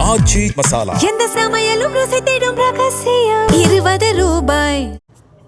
ஆச்சி மசாலா. எந்த சமையலும் ருசி தேடும் ரகசியம் 20 ரூபாய்.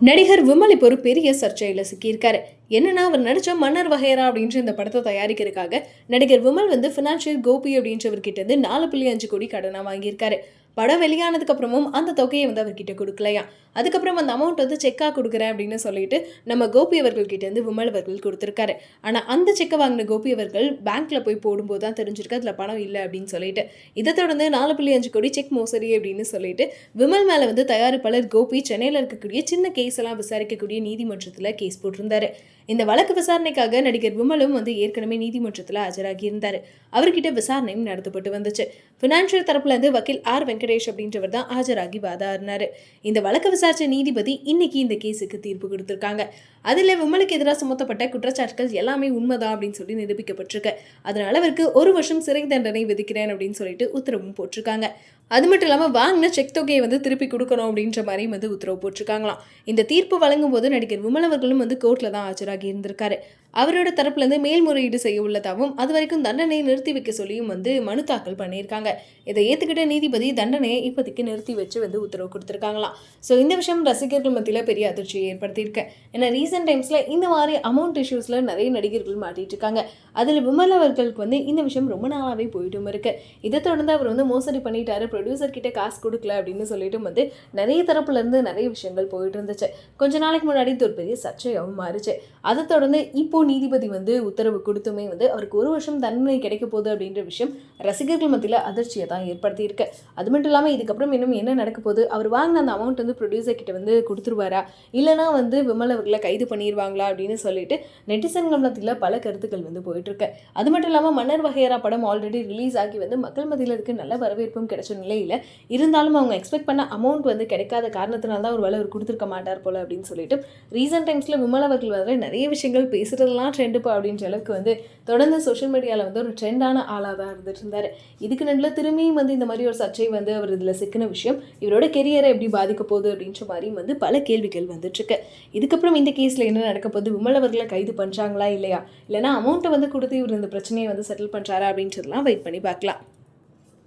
நடிகர் விமல் இப்போ ஒரு பெரிய சர்ச்சையில் சிக்கியிருக்காரு. என்னன்னா, அவர் நடித்த மன்னர் வகைரா அப்படின்ற இந்த படத்தை தயாரிக்கிறதுக்காக நடிகர் விமல் வந்து ஃபினான்ஷியல் கோபி அப்படின்றவர்கிட்ட இருந்து 4.5 கோடி கடனாக வாங்கியிருக்காரு. படம் வெளியானதுக்கு அப்புறமும் அந்த தொகையை வந்து அவர்கிட்ட கொடுக்கலையா. அதுக்கப்புறம் அந்த அமௌண்ட் வந்து செக்காக கொடுக்குறேன் அப்படின்னு சொல்லிட்டு நம்ம கோபி அவர்கள்கிட்ட இருந்து விமல் அவர்கள் கொடுத்துருக்காரு. ஆனால் அந்த செக்கை வாங்கின கோபி அவர்கள் பேங்க்ல போய் போடும்போது தான் தெரிஞ்சிருக்கு அதில் பணம் இல்லை அப்படின்னு சொல்லிட்டு. இதை தொடர்ந்து 4.5 கோடி செக் மோசடி அப்படின்னு சொல்லிட்டு விமல் மேலே வந்து தயாரிப்பாளர் கோபி சென்னையில் இருக்கக்கூடிய சின்ன கேஸ் எல்லாம் விசாரிக்கக்கூடிய நீதிமன்றத்தில் கேஸ் போட்டிருந்தாரு. இந்த வழக்கு விசாரணைக்காக நடிகர் விமலும் வந்து ஏற்கனவே நீதிமன்றத்தில் ஆஜராகி இருந்தார். அவர்கிட்ட விசாரணையும் நடத்தப்பட்டு வந்துச்சு. ஃபினான்ஷியல் தரப்புல இருந்து வக்கீல் ஆர் வெங்கடேஷ் அப்படின்றவர் தான் ஆஜராகி வாதாடினாரு. இந்த வழக்கு விசாரிச்ச நீதிபதி இன்னைக்கு இந்த கேஸுக்கு தீர்ப்பு கொடுத்திருக்காங்க. அதில் விமலுக்கு எதிராக சுமத்தப்பட்ட குற்றச்சாட்டுகள் எல்லாமே உண்மைதான் அப்படின்னு சொல்லி நிரூபிக்கப்பட்டிருக்கு. அதனால அவருக்கு 1 வருஷம் சிறை தண்டனை விதிக்கிறேன் அப்படின்னு சொல்லிட்டு உத்தரவும் போட்டிருக்காங்க. அது மட்டும் இல்லாமல் வாங்கின செக் தொகையை வந்து திருப்பி கொடுக்கணும் அப்படின்ற மாதிரி வந்து உத்தரவு போட்டிருக்காங்களாம். இந்த தீர்ப்பு வழங்கும் போது நடிகர் விமல் அவர்களும் வந்து கோர்ட்டில் தான் ஆஜராகி இருந்திருக்காரு. அவரோட தரப்புலேருந்து மேல்முறையீடு செய்ய உள்ளதாகவும் அது வரைக்கும் தண்டனையை நிறுத்தி வைக்க சொல்லியும் வந்து மனு தாக்கல் பண்ணியிருக்காங்க. இதை ஏற்றுக்கிட்ட நீதிபதி தண்டனையை இப்போதைக்கு நிறுத்தி வச்சு வந்து உத்தரவு கொடுத்துருக்காங்களாம். ஸோ இந்த விஷயம் ரசிகர்கள் மத்தியில் பெரிய அதிர்ச்சியை ஏற்படுத்தியிருக்கு. ஏன்னா ரீசெண்ட் டைம்ஸில் இந்த மாதிரி அமௌண்ட் இஷ்யூஸில் நிறைய நடிகர்கள் மாட்டிட்டு இருக்காங்க. அதில் விமல் அவர்களுக்கு வந்து இந்த விஷயம் ரொம்ப நாளாகவே போயிட்டும் இருக்கு. இதை தொடர்ந்து அவர் வந்து மோசடி பண்ணிட்டாரு, ப்ரொடியூசர் கிட்ட காசு கொடுக்கல அப்படின்னு சொல்லிட்டு வந்து நிறைய தரப்புலேருந்து நிறைய விஷயங்கள் போயிட்டு இருந்துச்சு. கொஞ்ச நாளைக்கு முன்னாடி இது ஒரு பெரிய சர்ச்சையாகவும் மாறிச்சு. அதை தொடர்ந்து இப்போ நீதிபதி வந்து உத்தரவு கொடுத்துமே வந்து அவருக்கு 1 வருஷம் தண்டனை கிடைக்க போகுது அப்படின்ற விஷயம் ரசிகர்கள் மத்தியில் அதிர்ச்சியை தான் ஏற்படுத்தி இருக்கு. அது மட்டும் இல்லாமல் இதுக்கப்புறம் இன்னும் என்ன நடக்க போகுது, அவர் வாங்கின அந்த அமௌண்ட் வந்து ப்ரொடியூசர் கிட்ட வந்து கொடுத்துருவாரா, இல்லைனா வந்து விமல் அவர்களை கைது பண்ணிடுவாங்களா அப்படின்னு சொல்லிட்டு நெட்டிசன்கள் மத்தியில் பல கருத்துக்கள் வந்து போயிட்டு இருக்கு. அது மட்டும் இல்லாமல் மன்னர் வகைரா படம் ஆல்ரெடி ரிலீஸ் ஆகி வந்து மக்கள் மத்தியில் இருக்க நல்ல வரவேற்பும் கிடைச்ச நிலையில் இருந்தாலும் அவங்க எக்ஸ்பெக்ட் பண்ண அமௌண்ட் வந்து கிடைக்காத காரணத்தினால தான் ஒரு வேலை அவர் கொடுத்துருக்க மாட்டார் போல அப்படின்னு சொல்லிட்டு ரீசெண்ட் டைம்ஸில் விமல் அவர்கள் வந்து நிறைய விஷயங்கள் பேசுகிறதுலாம் ட்ரெண்டுப்பா அப்படின்ற அளவுக்கு வந்து தொடர்ந்து சோஷியல் மீடியாவில் வந்து ஒரு ட்ரெண்டான ஆளாக தான் இருந்துட்டு இருந்தார். இதுக்கு நடுவில் திரும்பியும் வந்து இந்த மாதிரி ஒரு சர்ச்சை வந்து அவர் இதில் சிக்கின விஷயம் இவரோட கெரியரை எப்படி பாதிக்க போகுது அப்படின்ற மாதிரியும் வந்து பல கேள்விகள் வந்துட்டுருக்கு. இதுக்கப்புறம் இந்த கேஸில் என்ன நடக்க போகுது, விமல் அவர்களை கைது பண்ணுறாங்களா இல்லையா, இல்லைனா அமௌண்ட்டை வந்து கொடுத்து இவர் இந்த பிரச்சனையை வந்து செட்டில் பண்ணுறாரா அப்படின்றதெல்லாம் வெயிட் பண்ணி பார்க்கலாம்.